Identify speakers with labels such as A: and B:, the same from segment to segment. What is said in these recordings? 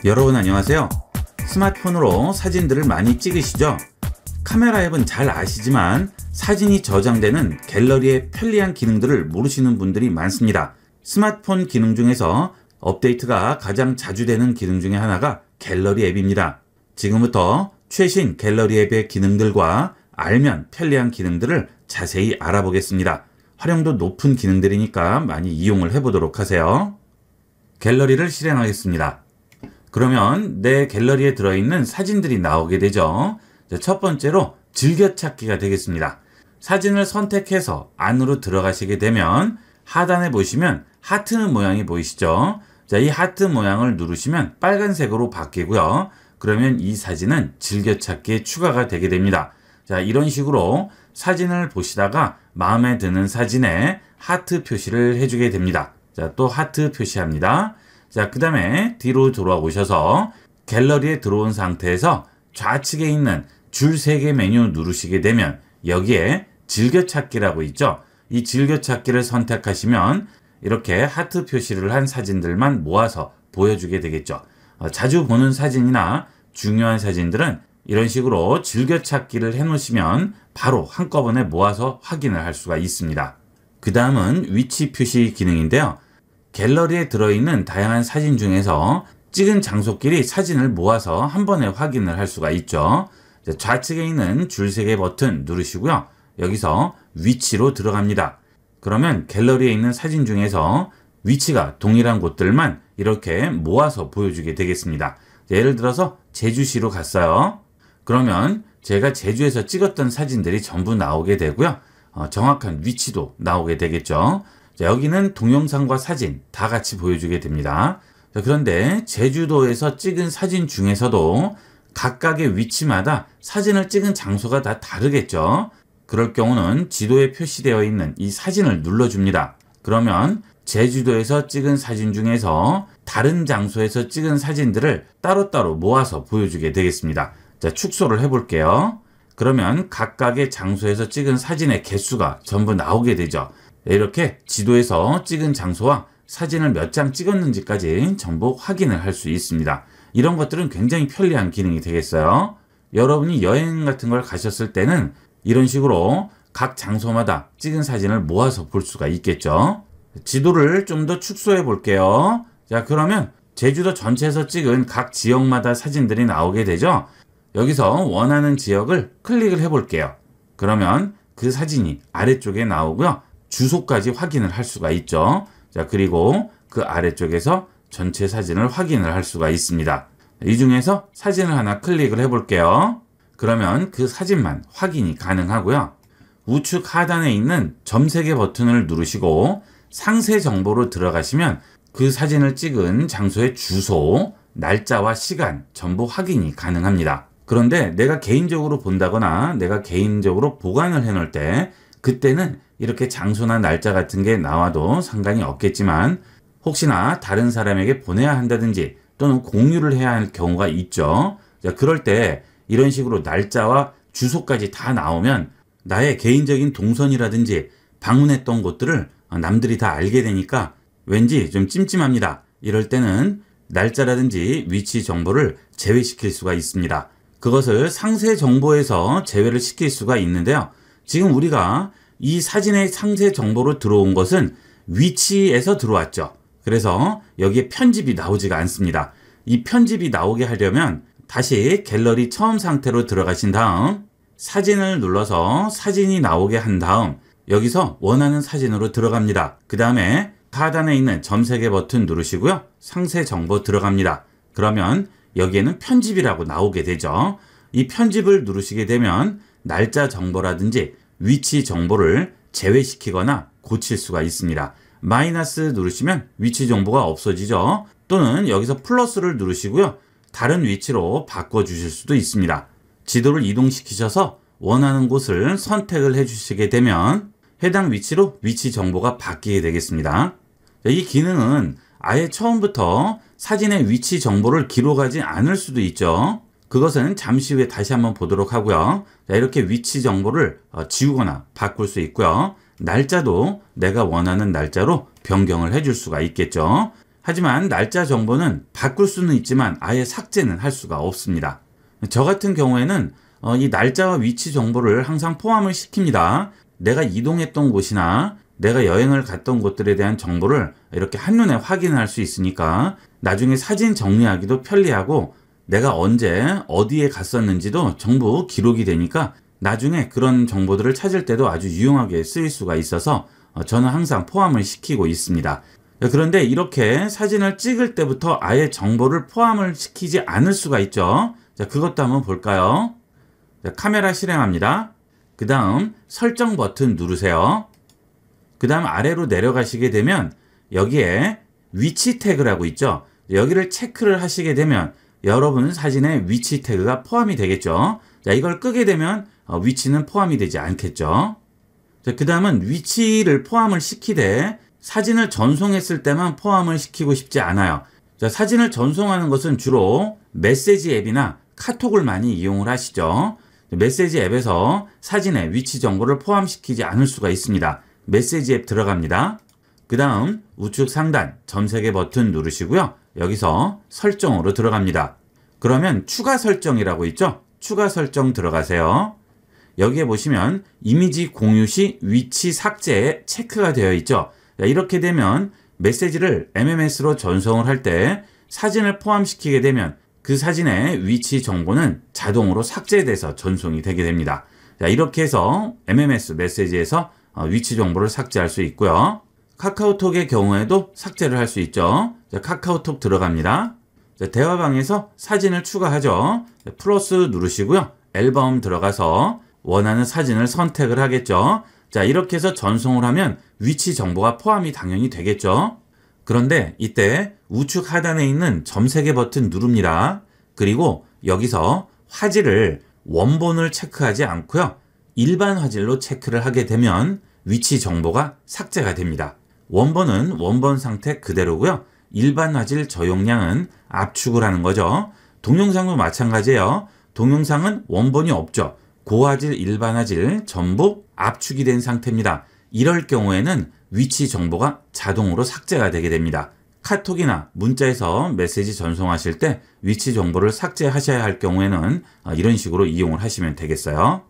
A: 여러분 안녕하세요. 스마트폰으로 사진들을 많이 찍으시죠? 카메라 앱은 잘 아시지만 사진이 저장되는 갤러리의 편리한 기능들을 모르시는 분들이 많습니다. 스마트폰 기능 중에서 업데이트가 가장 자주 되는 기능 중에 하나가 갤러리 앱입니다. 지금부터 최신 갤러리 앱의 기능들과 알면 편리한 기능들을 자세히 알아보겠습니다. 활용도 높은 기능들이니까 많이 이용을 해보도록 하세요. 갤러리를 실행하겠습니다. 그러면 내 갤러리에 들어있는 사진들이 나오게 되죠. 첫 번째로 즐겨찾기가 되겠습니다. 사진을 선택해서 안으로 들어가시게 되면 하단에 보시면 하트 모양이 보이시죠? 이 하트 모양을 누르시면 빨간색으로 바뀌고요. 그러면 이 사진은 즐겨찾기에 추가가 되게 됩니다. 이런 식으로 사진을 보시다가 마음에 드는 사진에 하트 표시를 해주게 됩니다. 또 하트 표시합니다. 그 다음에 뒤로 돌아오셔서 갤러리에 들어온 상태에서 좌측에 있는 줄 3개 메뉴 누르시게 되면 여기에 즐겨찾기라고 있죠. 이 즐겨찾기를 선택하시면 이렇게 하트 표시를 한 사진들만 모아서 보여주게 되겠죠. 자주 보는 사진이나 중요한 사진들은 이런 식으로 즐겨찾기를 해 놓으시면 바로 한꺼번에 모아서 확인을 할 수가 있습니다. 그 다음은 위치 표시 기능인데요. 갤러리에 들어있는 다양한 사진 중에서 찍은 장소끼리 사진을 모아서 한 번에 확인을 할 수가 있죠. 좌측에 있는 줄 3개 버튼 누르시고요. 여기서 위치로 들어갑니다. 그러면 갤러리에 있는 사진 중에서 위치가 동일한 곳들만 이렇게 모아서 보여주게 되겠습니다. 예를 들어서 제주시로 갔어요. 그러면 제가 제주에서 찍었던 사진들이 전부 나오게 되고요. 정확한 위치도 나오게 되겠죠. 여기는 동영상과 사진 다 같이 보여주게 됩니다. 그런데 제주도에서 찍은 사진 중에서도 각각의 위치마다 사진을 찍은 장소가 다 다르겠죠. 그럴 경우는 지도에 표시되어 있는 이 사진을 눌러줍니다. 그러면 제주도에서 찍은 사진 중에서 다른 장소에서 찍은 사진들을 따로따로 모아서 보여주게 되겠습니다. 축소를 해볼게요. 그러면 각각의 장소에서 찍은 사진의 개수가 전부 나오게 되죠. 이렇게 지도에서 찍은 장소와 사진을 몇 장 찍었는지까지 전부 확인을 할 수 있습니다. 이런 것들은 굉장히 편리한 기능이 되겠어요. 여러분이 여행 같은 걸 가셨을 때는 이런 식으로 각 장소마다 찍은 사진을 모아서 볼 수가 있겠죠. 지도를 좀 더 축소해 볼게요. 그러면 제주도 전체에서 찍은 각 지역마다 사진들이 나오게 되죠. 여기서 원하는 지역을 클릭을 해 볼게요. 그러면 그 사진이 아래쪽에 나오고요. 주소까지 확인을 할 수가 있죠. 그리고 그 아래쪽에서 전체 사진을 확인을 할 수가 있습니다. 이 중에서 사진을 하나 클릭을 해 볼게요. 그러면 그 사진만 확인이 가능하고요. 우측 하단에 있는 점 3개 버튼을 누르시고 상세 정보로 들어가시면 그 사진을 찍은 장소의 주소, 날짜와 시간 전부 확인이 가능합니다. 그런데 내가 개인적으로 본다거나 내가 개인적으로 보관을 해 놓을 때 그때는 이렇게 장소나 날짜 같은 게 나와도 상관이 없겠지만 혹시나 다른 사람에게 보내야 한다든지 또는 공유를 해야 할 경우가 있죠. 그럴 때 이런 식으로 날짜와 주소까지 다 나오면 나의 개인적인 동선이라든지 방문했던 곳들을 남들이 다 알게 되니까 왠지 좀 찜찜합니다. 이럴 때는 날짜라든지 위치 정보를 제외시킬 수가 있습니다. 그것을 상세 정보에서 제외를 시킬 수가 있는데요. 지금 우리가 이 사진의 상세 정보로 들어온 것은 위치에서 들어왔죠. 그래서 여기에 편집이 나오지가 않습니다. 이 편집이 나오게 하려면 다시 갤러리 처음 상태로 들어가신 다음 사진을 눌러서 사진이 나오게 한 다음 여기서 원하는 사진으로 들어갑니다. 그 다음에 하단에 있는 점 3개 버튼 누르시고요. 상세 정보 들어갑니다. 그러면 여기에는 편집이라고 나오게 되죠. 이 편집을 누르시게 되면 날짜 정보라든지 위치 정보를 제외시키거나 고칠 수가 있습니다. 마이너스 누르시면 위치 정보가 없어지죠. 또는 여기서 플러스를 누르시고요. 다른 위치로 바꿔주실 수도 있습니다. 지도를 이동시키셔서 원하는 곳을 선택을 해주시게 되면 해당 위치로 위치 정보가 바뀌게 되겠습니다. 이 기능은 아예 처음부터 사진의 위치 정보를 기록하지 않을 수도 있죠. 그것은 잠시 후에 다시 한번 보도록 하고요. 이렇게 위치 정보를 지우거나 바꿀 수 있고요. 날짜도 내가 원하는 날짜로 변경을 해줄 수가 있겠죠. 하지만 날짜 정보는 바꿀 수는 있지만 아예 삭제는 할 수가 없습니다. 저 같은 경우에는 이 날짜와 위치 정보를 항상 포함을 시킵니다. 내가 이동했던 곳이나 내가 여행을 갔던 곳들에 대한 정보를 이렇게 한눈에 확인할 수 있으니까 나중에 사진 정리하기도 편리하고 내가 언제 어디에 갔었는지도 전부 기록이 되니까 나중에 그런 정보들을 찾을 때도 아주 유용하게 쓰일 수가 있어서 저는 항상 포함을 시키고 있습니다. 그런데 이렇게 사진을 찍을 때부터 아예 정보를 포함을 시키지 않을 수가 있죠. 자, 그것도 한번 볼까요? 자, 카메라 실행합니다. 그 다음 설정 버튼 누르세요. 그 다음 아래로 내려가시게 되면 여기에 위치 태그라고 있죠. 여기를 체크를 하시게 되면 여러분 사진에 위치 태그가 포함이 되겠죠. 자, 이걸 끄게 되면 위치는 포함이 되지 않겠죠. 자, 그 다음은 위치를 포함을 시키되 사진을 전송했을 때만 포함을 시키고 싶지 않아요. 자, 사진을 전송하는 것은 주로 메시지 앱이나 카톡을 많이 이용을 하시죠. 메시지 앱에서 사진에 위치 정보를 포함시키지 않을 수가 있습니다. 메시지 앱 들어갑니다. 그 다음 우측 상단 점 3개 버튼 누르시고요. 여기서 설정으로 들어갑니다. 그러면 추가 설정이라고 있죠. 추가 설정 들어가세요. 여기에 보시면 이미지 공유 시 위치 삭제에 체크가 되어 있죠. 이렇게 되면 메시지를 MMS로 전송을 할 때 사진을 포함시키게 되면 그 사진의 위치 정보는 자동으로 삭제돼서 전송이 되게 됩니다. 자, 이렇게 해서 MMS 메시지에서 위치 정보를 삭제할 수 있고요. 카카오톡의 경우에도 삭제를 할 수 있죠. 자, 카카오톡 들어갑니다. 자, 대화방에서 사진을 추가하죠. 자, 플러스 누르시고요. 앨범 들어가서 원하는 사진을 선택을 하겠죠. 자, 이렇게 해서 전송을 하면 위치 정보가 포함이 당연히 되겠죠. 그런데 이때 우측 하단에 있는 점 3개 버튼 누릅니다. 그리고 여기서 화질을 원본을 체크하지 않고요. 일반 화질로 체크를 하게 되면 위치 정보가 삭제가 됩니다. 원본은 원본 상태 그대로고요. 일반 화질 저용량은 압축을 하는 거죠. 동영상도 마찬가지예요. 동영상은 원본이 없죠. 고화질, 일반 화질 전부 압축이 된 상태입니다. 이럴 경우에는 위치 정보가 자동으로 삭제가 되게 됩니다. 카톡이나 문자에서 메시지 전송하실 때 위치 정보를 삭제하셔야 할 경우에는 이런 식으로 이용을 하시면 되겠어요.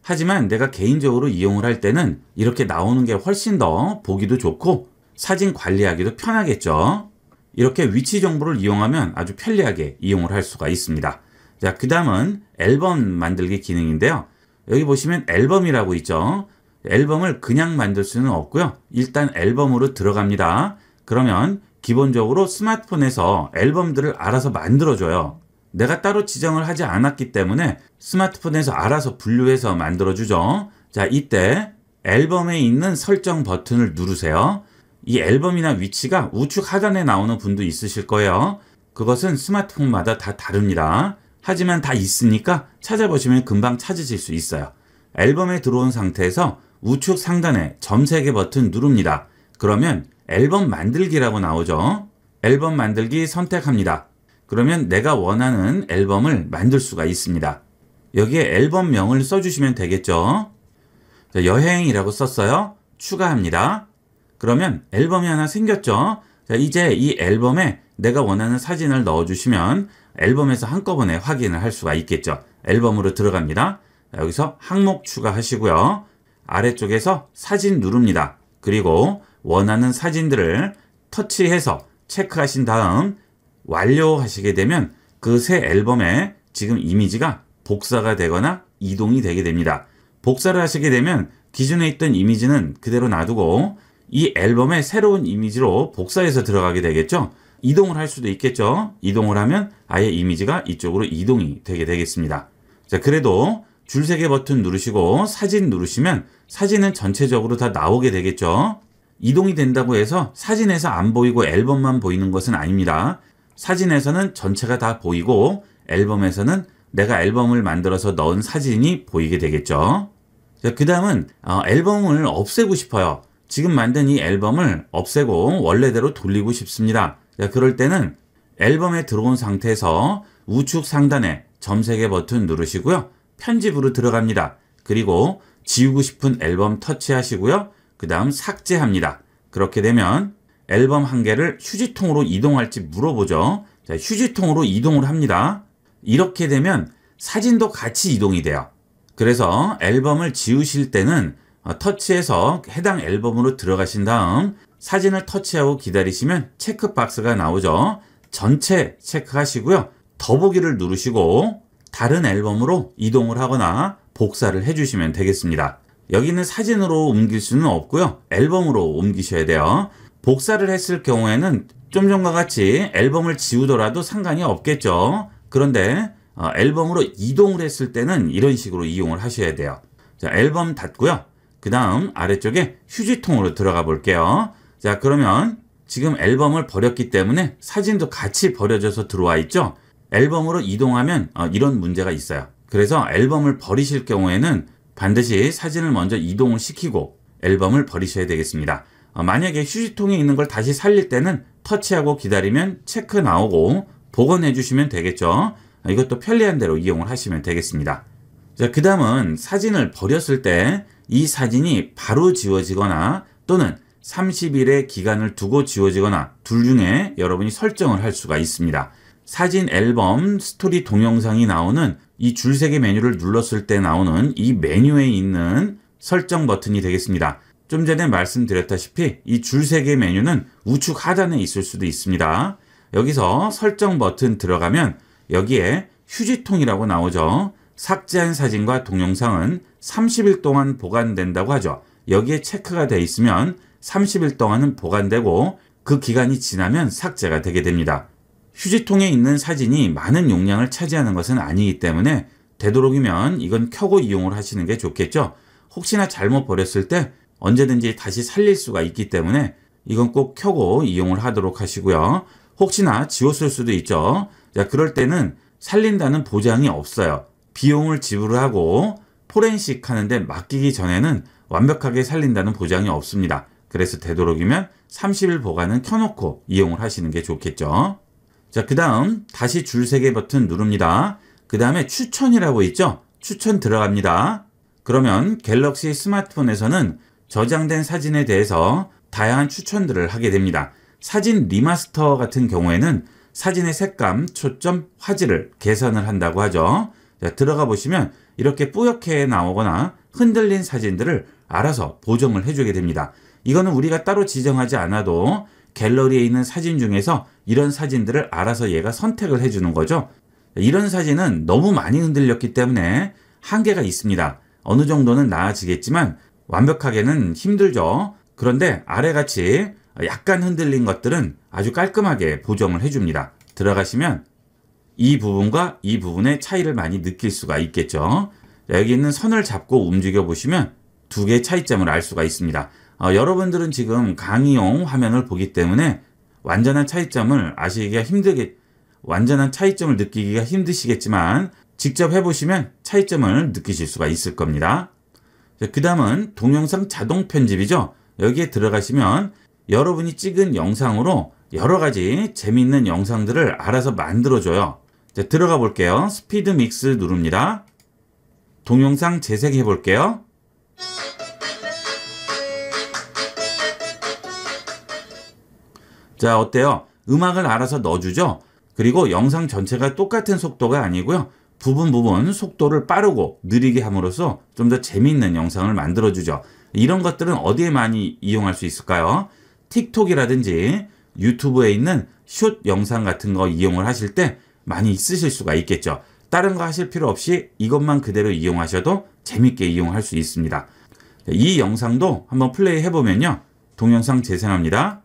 A: 하지만 내가 개인적으로 이용을 할 때는 이렇게 나오는 게 훨씬 더 보기도 좋고 사진 관리하기도 편하겠죠. 이렇게 위치 정보를 이용하면 아주 편리하게 이용을 할 수가 있습니다. 자, 그 다음은 앨범 만들기 기능인데요. 여기 보시면 앨범이라고 있죠. 앨범을 그냥 만들 수는 없고요. 일단 앨범으로 들어갑니다. 그러면 기본적으로 스마트폰에서 앨범들을 알아서 만들어줘요. 내가 따로 지정을 하지 않았기 때문에 스마트폰에서 알아서 분류해서 만들어주죠. 자, 이때 앨범에 있는 설정 버튼을 누르세요. 이 앨범이나 위치가 우측 하단에 나오는 분도 있으실 거예요. 그것은 스마트폰마다 다 다릅니다. 하지만 다 있으니까 찾아보시면 금방 찾으실 수 있어요. 앨범에 들어온 상태에서 우측 상단에 점 3개 버튼 누릅니다. 그러면 앨범 만들기라고 나오죠. 앨범 만들기 선택합니다. 그러면 내가 원하는 앨범을 만들 수가 있습니다. 여기에 앨범명을 써주시면 되겠죠. 자, 여행이라고 썼어요. 추가합니다. 그러면 앨범이 하나 생겼죠. 자, 이제 이 앨범에 내가 원하는 사진을 넣어주시면 앨범에서 한꺼번에 확인을 할 수가 있겠죠. 앨범으로 들어갑니다. 자, 여기서 항목 추가하시고요. 아래쪽에서 사진 누릅니다. 그리고 원하는 사진들을 터치해서 체크하신 다음 완료하시게 되면 그 새 앨범에 지금 이미지가 복사가 되거나 이동이 되게 됩니다. 복사를 하시게 되면 기존에 있던 이미지는 그대로 놔두고 이 앨범에 새로운 이미지로 복사해서 들어가게 되겠죠. 이동을 할 수도 있겠죠. 이동을 하면 아예 이미지가 이쪽으로 이동이 되게 되겠습니다. 자, 그래도 줄 3개 버튼 누르시고 사진 누르시면 사진은 전체적으로 다 나오게 되겠죠. 이동이 된다고 해서 사진에서 안 보이고 앨범만 보이는 것은 아닙니다. 사진에서는 전체가 다 보이고 앨범에서는 내가 앨범을 만들어서 넣은 사진이 보이게 되겠죠. 자, 그 다음은 앨범을 없애고 싶어요. 지금 만든 이 앨범을 없애고 원래대로 돌리고 싶습니다. 자, 그럴 때는 앨범에 들어온 상태에서 우측 상단에 점 3개 버튼 누르시고요. 편집으로 들어갑니다. 그리고 지우고 싶은 앨범 터치하시고요. 그 다음 삭제합니다. 그렇게 되면 앨범 한 개를 휴지통으로 이동할지 물어보죠. 자, 휴지통으로 이동을 합니다. 이렇게 되면 사진도 같이 이동이 돼요. 그래서 앨범을 지우실 때는 터치해서 해당 앨범으로 들어가신 다음 사진을 터치하고 기다리시면 체크박스가 나오죠. 전체 체크하시고요. 더보기를 누르시고 다른 앨범으로 이동을 하거나 복사를 해주시면 되겠습니다. 여기는 사진으로 옮길 수는 없고요. 앨범으로 옮기셔야 돼요. 복사를 했을 경우에는 좀 전과 같이 앨범을 지우더라도 상관이 없겠죠. 그런데 앨범으로 이동을 했을 때는 이런 식으로 이용을 하셔야 돼요. 자, 앨범 닫고요. 그 다음 아래쪽에 휴지통으로 들어가 볼게요. 자, 그러면 지금 앨범을 버렸기 때문에 사진도 같이 버려져서 들어와 있죠. 앨범으로 이동하면 이런 문제가 있어요. 그래서 앨범을 버리실 경우에는 반드시 사진을 먼저 이동을 시키고 앨범을 버리셔야 되겠습니다. 만약에 휴지통에 있는 걸 다시 살릴 때는 터치하고 기다리면 체크 나오고 복원해 주시면 되겠죠. 이것도 편리한 대로 이용을 하시면 되겠습니다. 자, 그 다음은 사진을 버렸을 때 이 사진이 바로 지워지거나 또는 30일의 기간을 두고 지워지거나 둘 중에 여러분이 설정을 할 수가 있습니다. 사진 앨범 스토리 동영상이 나오는 이 줄세개 메뉴를 눌렀을 때 나오는 이 메뉴에 있는 설정 버튼이 되겠습니다. 좀 전에 말씀드렸다시피 이 줄세개 메뉴는 우측 하단에 있을 수도 있습니다. 여기서 설정 버튼 들어가면 여기에 휴지통이라고 나오죠. 삭제한 사진과 동영상은 30일 동안 보관된다고 하죠. 여기에 체크가 되어 있으면 30일 동안은 보관되고 그 기간이 지나면 삭제가 되게 됩니다. 휴지통에 있는 사진이 많은 용량을 차지하는 것은 아니기 때문에 되도록이면 이건 켜고 이용을 하시는 게 좋겠죠. 혹시나 잘못 버렸을 때 언제든지 다시 살릴 수가 있기 때문에 이건 꼭 켜고 이용을 하도록 하시고요. 혹시나 지웠을 수도 있죠. 자, 그럴 때는 살린다는 보장이 없어요. 비용을 지불하고 포렌식 하는데 맡기기 전에는 완벽하게 살린다는 보장이 없습니다. 그래서 되도록이면 30일 보관은 켜놓고 이용을 하시는 게 좋겠죠. 자, 그 다음 다시 줄세개 버튼 누릅니다. 그 다음에 추천이라고 있죠. 추천 들어갑니다. 그러면 갤럭시 스마트폰에서는 저장된 사진에 대해서 다양한 추천들을 하게 됩니다. 사진 리마스터 같은 경우에는 사진의 색감, 초점, 화질을 개선을 한다고 하죠. 자, 들어가 보시면 이렇게 뿌옇게 나오거나 흔들린 사진들을 알아서 보정을 해주게 됩니다. 이거는 우리가 따로 지정하지 않아도 갤러리에 있는 사진 중에서 이런 사진들을 알아서 얘가 선택을 해주는 거죠. 이런 사진은 너무 많이 흔들렸기 때문에 한계가 있습니다. 어느 정도는 나아지겠지만 완벽하게는 힘들죠. 그런데 아래같이 약간 흔들린 것들은 아주 깔끔하게 보정을 해줍니다. 들어가시면 이 부분과 이 부분의 차이를 많이 느낄 수가 있겠죠. 여기 있는 선을 잡고 움직여 보시면 두 개의 차이점을 알 수가 있습니다. 여러분들은 지금 강의용 화면을 보기 때문에 완전한 차이점을 느끼기가 힘드시겠지만 직접 해보시면 차이점을 느끼실 수가 있을 겁니다. 그 다음은 동영상 자동 편집이죠. 여기에 들어가시면 여러분이 찍은 영상으로 여러 가지 재미있는 영상들을 알아서 만들어줘요. 자, 들어가 볼게요. 스피드 믹스 누릅니다. 동영상 재생해 볼게요. 자, 어때요? 음악을 알아서 넣어주죠? 그리고 영상 전체가 똑같은 속도가 아니고요. 부분 속도를 빠르고 느리게 함으로써 좀 더 재미있는 영상을 만들어주죠. 이런 것들은 어디에 많이 이용할 수 있을까요? 틱톡이라든지 유튜브에 있는 숏 영상 같은 거 이용을 하실 때 많이 쓰실 수가 있겠죠. 다른 거 하실 필요 없이 이것만 그대로 이용하셔도 재밌게 이용할 수 있습니다. 이 영상도 한번 플레이 해보면요. 동영상 재생합니다.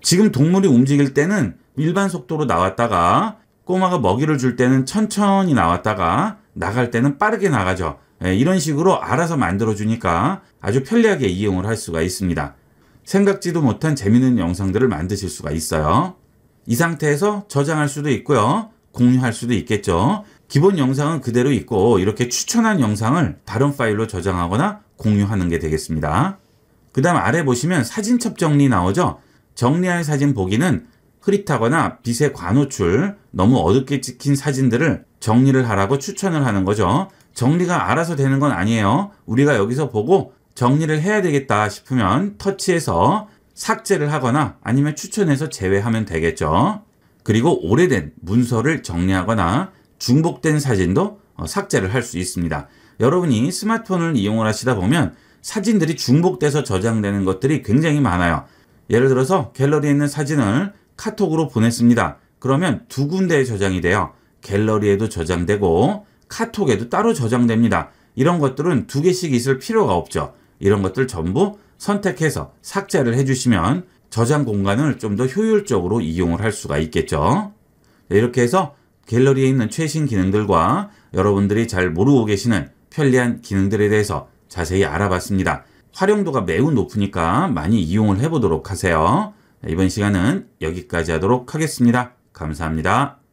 A: 지금 동물이 움직일 때는 일반 속도로 나왔다가 꼬마가 먹이를 줄 때는 천천히 나왔다가 나갈 때는 빠르게 나가죠. 이런 식으로 알아서 만들어주니까 아주 편리하게 이용을 할 수가 있습니다. 생각지도 못한 재미있는 영상들을 만드실 수가 있어요. 이 상태에서 저장할 수도 있고요. 공유할 수도 있겠죠. 기본 영상은 그대로 있고 이렇게 추천한 영상을 다른 파일로 저장하거나 공유하는 게 되겠습니다. 그 다음 아래 보시면 사진첩 정리 나오죠. 정리한 사진 보기는 흐릿하거나 빛의 과노출, 너무 어둡게 찍힌 사진들을 정리를 하라고 추천을 하는 거죠. 정리가 알아서 되는 건 아니에요. 우리가 여기서 보고 정리를 해야 되겠다 싶으면 터치해서 삭제를 하거나 아니면 추천해서 제외하면 되겠죠. 그리고 오래된 문서를 정리하거나 중복된 사진도 삭제를 할 수 있습니다. 여러분이 스마트폰을 이용을 하시다 보면 사진들이 중복돼서 저장되는 것들이 굉장히 많아요. 예를 들어서 갤러리에 있는 사진을 카톡으로 보냈습니다. 그러면 두 군데에 저장이 돼요. 갤러리에도 저장되고 카톡에도 따로 저장됩니다. 이런 것들은 두 개씩 있을 필요가 없죠. 이런 것들 전부 선택해서 삭제를 해주시면 저장 공간을 좀 더 효율적으로 이용을 할 수가 있겠죠. 이렇게 해서 갤러리에 있는 최신 기능들과 여러분들이 잘 모르고 계시는 편리한 기능들에 대해서 자세히 알아봤습니다. 활용도가 매우 높으니까 많이 이용을 해보도록 하세요. 이번 시간은 여기까지 하도록 하겠습니다. 감사합니다.